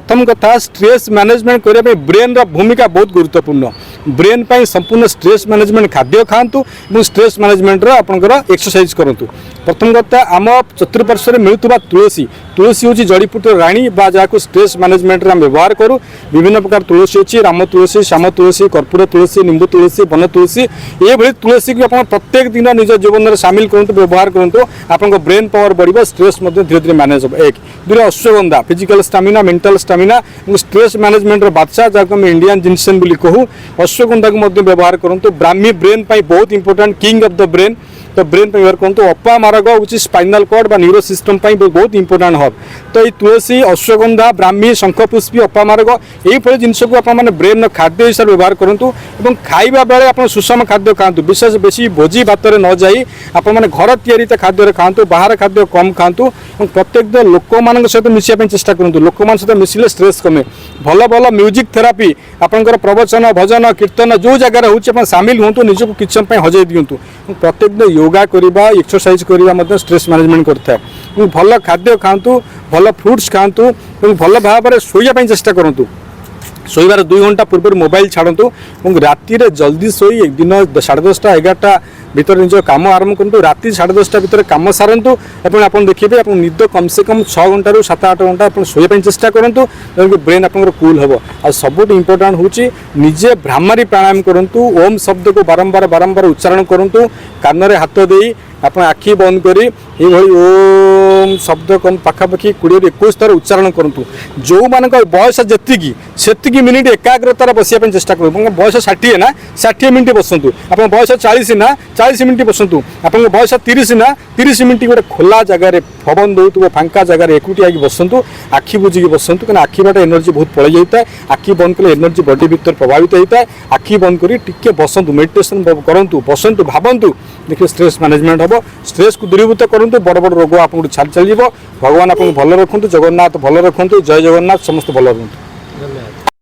प्रथम कथा stress management करने ब्रेन भूमिका बहुत गुरुत्वपूर्ण। ब्रेन पर संपूर्ण स्ट्रेस मैनेजमेंट खाद्य खातु और स्ट्रेस मैनेजमेंट आपंकर एक्सरसाइज करूँ। प्रथम कथा आम चतुर्पार्श्व मिलूवा तुलसी तुलसी हूँ जड़ीबूटी राणी जहाँ स्ट्रेस मैनेजमेंट में व्यवहार करूँ। विभिन्न प्रकार तुलसी अच्छी राम तुलसी श्याम तुलसी कर्पूर तुलसी निंबू तुलसी वन तुलसी ये तुलसी को आप प्रत्येक दिन निज जीवन में सामिल करूँ व्यवहार करूँ। आप ब्रेन पावर बढ़ स्ट्रेस धीरे धीरे मैनेज हो। एक दुई ashwagandha physical stamina mental stamina stress management बादशाह जहाँ हम इंडियन जिनसन कहूँ। अश्वगंधा को व्यवहार करूँ। ब्राह्मी ब्रेन बहुत important king of the brain तो ब्रेन व्यवहार करूँ। अपा मार्ग हूँ स्पाइनल कॉर्ड बा न्यूरो सिस्टम बहुत इंपोर्टेंट हब। तो ये तुलसी अश्वगंधा ब्राह्मी शंखपुष्पी अपा मार्ग यही जिनस को आप ब्रेन खाद्य हिसाब से व्यवहार करूँ। खाइबा बेले आप सुषम खाद्य खातु विशेष बेसी भोजी भात न जाई आप घर तैयारी खाद्य खातु बाहर खाद्य कम खातु। प्रत्येक लोक मान सहित मिसाई चेष्टा करूँ। लोक मान सहित मिसिले स्ट्रेस कमे। भल भल म्यूजिक थेरापी आपंकर प्रवचन भजन कीर्तन जो जगह हो सामिल हूँ निजक किसी समय हजई दिंतु। प्रत्येक दिन योगा करवा एक्सरसाइज करवा स्ट्रेस मैनेजमेंट करता है। भल खाद्य खातु भल फ्रुट्स खातु भल भाव में शोवा चेष्टा करूँ। शोबार 2 घंटा पूर्व मोबाइल छाड़ू और राति जल्दी शोई एक दिन 10:30 11टा भीतर निज कम आरंभ करूँ। राति 10:30 भीतर कम सारतु एवं आप देखिए आप निद कम से कम 6 घंटा 7-8 घंटा आप शोवा चेष्टा करूँ। ब्रेन आप कूल हम। आ सबुठ इम्पोर्टाट हूँ निजे भ्रामरी प्राणायाम करूँ। ओम शब्द को बारंबार बारंबार उच्चारण करूँ। कान में हाथ दे आप आखि बंद कर ओम शब्द कम पाखापाखि 20-21 थर उच्चारण करूँ। जो मान बयस जी से मिनिट एकाग्रतार बसापी चेष्टा करूँ। बयस 60 ना 60 मिनिट बसतु। आप बयस 40 ना 40 मिनिट बसतु। आप बयस 30 ना 30 मिनिट गोटे खोला जगार पवन दौर फांका जगार एकुटिया बसतु। आखि बुझी बसतु कहीं आखि बाट एनर्जी बहुत पड़े जाए। आखि बंद कले एनर्जी बॉडी भीतर प्रभावित होता है। आखि बंद कर टिके बसतु मेडिटेशन करूँ बसतु भावतु देखिए स्ट्रेस मैनेजमेंट हम। स्ट्रेस को दूरीभूत करूँ। बड़ बड़ रोग आपको छाड़ चल भगवान आपको भल रखुँ। जगन्नाथ भल रखुँ। जय जगन्नाथ समस्त भल रखुँ।